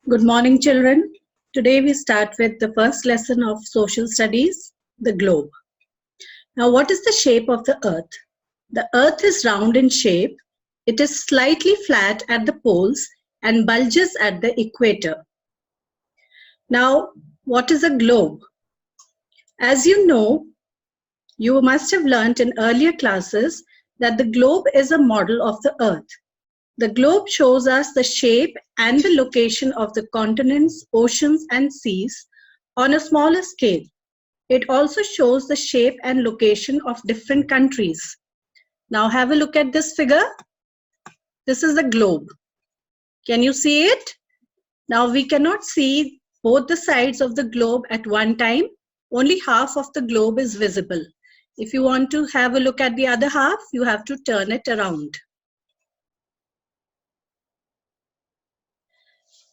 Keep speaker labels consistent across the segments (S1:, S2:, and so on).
S1: Good morning, children. Today we start with the first lesson of social studies, the globe. Now, what is the shape of the earth? The earth is round in shape. It is slightly flat at the poles and bulges at the equator. Now, what is a globe? As you know, you must have learnt in earlier classes that the globe is a model of the earth. The globe shows us the shape and the location of the continents, oceans, and seas on a smaller scale. It also shows the shape and location of different countries. Now have a look at this figure. This is the globe. Can you see it? Now we cannot see both the sides of the globe at one time. Only half of the globe is visible. If you want to have a look at the other half, you have to turn it around.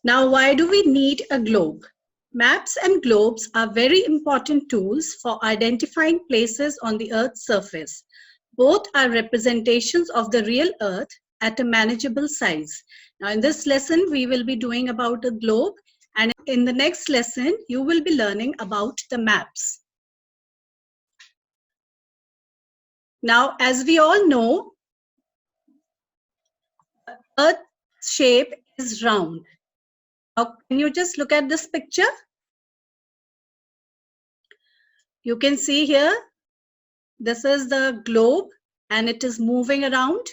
S1: Now, why do we need a globe? Maps and globes are very important tools for identifying places on the Earth's surface. Both are representations of the real Earth at a manageable size. Now, in this lesson, we will be doing about a globe, and in the next lesson, you will be learning about the maps. Now, as we all know, Earth's shape is round. Now, can you just look at this picture? You can see here, this is the globe and it is moving around.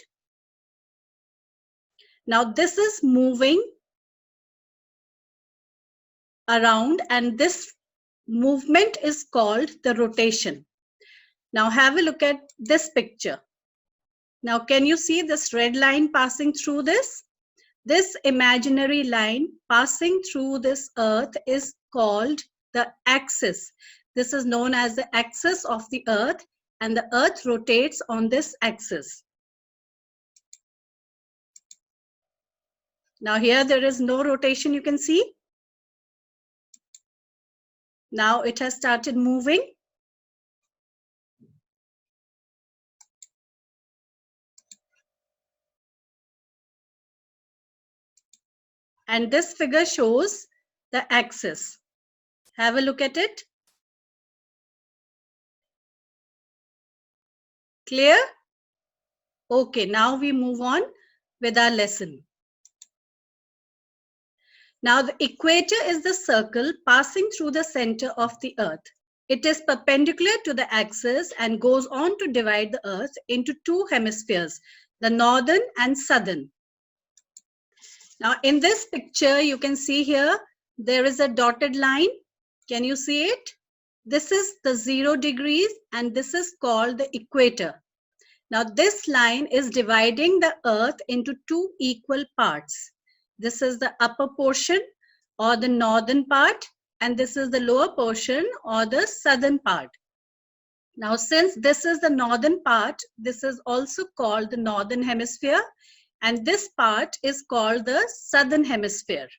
S1: Now this is moving around and this movement is called the rotation. Now have a look at this picture. Now can you see this red line passing through this? This imaginary line passing through this earth is called the axis. This is known as the axis of the earth, and the earth rotates on this axis. Now here there is no rotation, you can see. Now it has started moving. And this figure shows the axis. Have a look at it. Clear? Okay, now we move on with our lesson. Now the equator is the circle passing through the center of the earth. It is perpendicular to the axis and goes on to divide the earth into two hemispheres, the northern and southern. Now in this picture, you can see here, there is a dotted line. Can you see it? This is the 0 degrees and this is called the equator. Now this line is dividing the earth into two equal parts. This is the upper portion or the northern part, and this is the lower portion or the southern part. Now since this is the northern part, this is also called the northern hemisphere, and this part is called the southern hemisphere.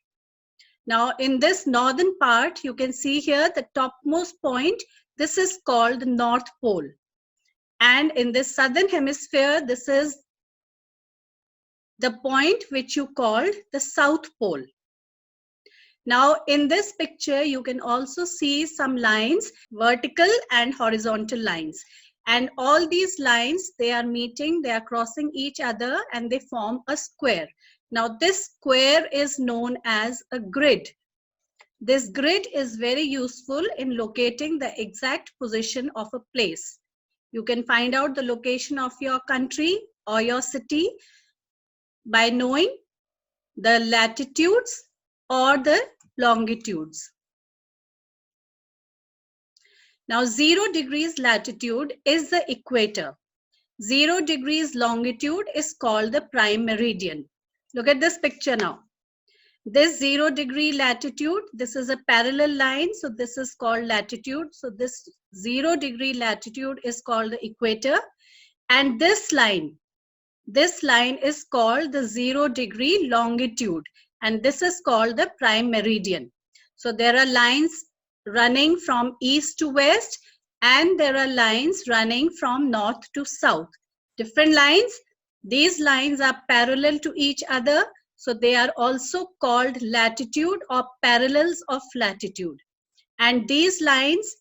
S1: Now in this northern part, you can see here the topmost point, this is called the North Pole. And in this southern hemisphere, this is the point which you called the South Pole. Now in this picture, you can also see some lines, vertical and horizontal lines. And all these lines, they are meeting, they are crossing each other and they form a square. Now this square is known as a grid. This grid is very useful in locating the exact position of a place. You can find out the location of your country or your city by knowing the latitudes or the longitudes. Now 0 degrees latitude is the equator. 0 degrees longitude is called the prime meridian. Look at this picture now. This 0 degree latitude, this is a parallel line, so this is called latitude. So this 0 degree latitude is called the equator, and this line is called the 0 degree longitude, and this is called the prime meridian. So there are lines running from east to west, and there are lines running from north to south. Different lines. These lines are parallel to each other. So they are also called latitude or parallels of latitude. And these lines,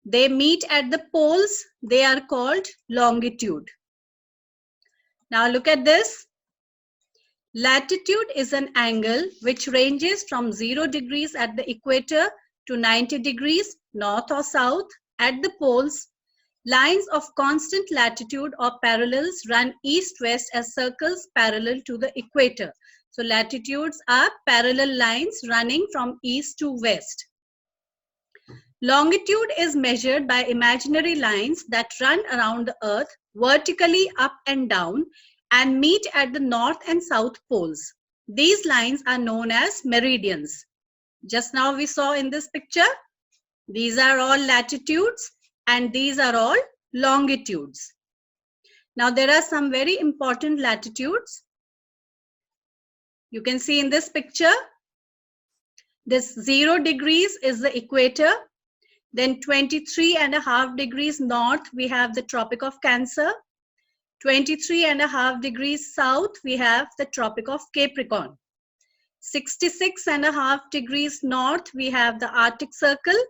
S1: they meet at the poles, they are called longitude. Now look at this. Latitude is an angle which ranges from 0 degrees at the equator to 90 degrees north or south at the poles. Lines of constant latitude or parallels run east-west as circles parallel to the equator. So latitudes are parallel lines running from east to west. Longitude is measured by imaginary lines that run around the earth vertically up and down and meet at the north and south poles. These lines are known as meridians. Just now we saw in this picture, these are all latitudes and these are all longitudes. Now there are some very important latitudes. You can see in this picture, this 0 degrees is the equator. Then 23.5 degrees north, we have the Tropic of Cancer. 23.5 degrees south, we have the Tropic of Capricorn. 66.5 degrees north, we have the Arctic Circle.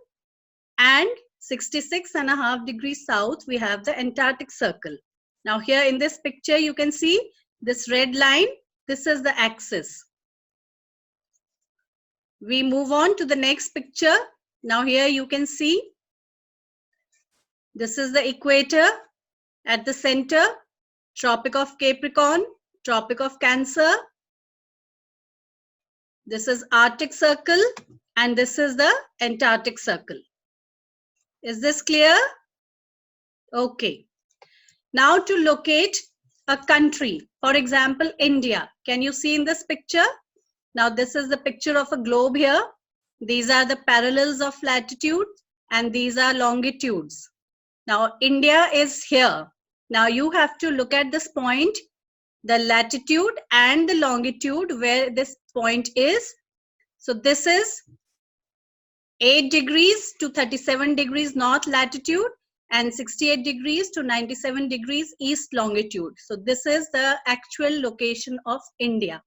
S1: And 66.5 degrees south, we have the Antarctic Circle. Now here in this picture, you can see this red line. This is the axis. We move on to the next picture. Now here you can see this is the equator at the center, Tropic of Capricorn, Tropic of Cancer. This is Arctic Circle and this is the Antarctic Circle. Is this clear? Okay. Now to locate a country, for example, India. Can you see in this picture? Now this is the picture of a globe here. These are the parallels of latitude and these are longitudes. Now India is here. Now you have to look at this point, the latitude and the longitude where this point is. So this is 8 degrees to 37 degrees north latitude and 68 degrees to 97 degrees east longitude. So this is the actual location of India.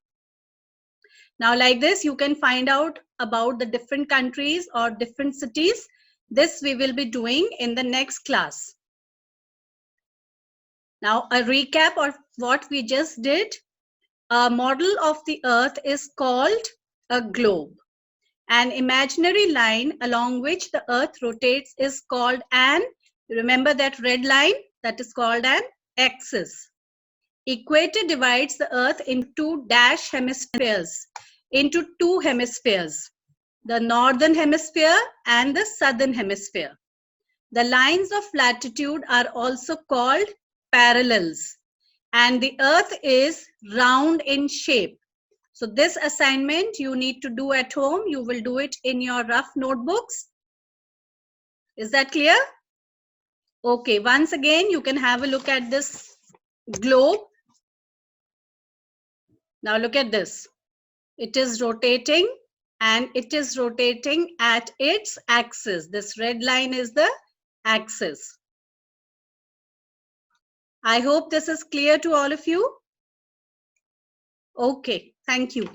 S1: Now like this, you can find out about the different countries or different cities. This we will be doing in the next class. Now a recap of what we just did. A model of the earth is called a globe. An imaginary line along which the earth rotates is called an, remember that red line, that is called an axis. Equator divides the earth into hemispheres, into two hemispheres, the northern hemisphere and the southern hemisphere. The lines of latitude are also called parallels, and the earth is round in shape. So this assignment you need to do at home. You will do it in your rough notebooks. Is that clear? Okay, once again, you can have a look at this globe. Now look at this. It is rotating and it is rotating at its axis. This red line is the axis. I hope this is clear to all of you. Okay, thank you.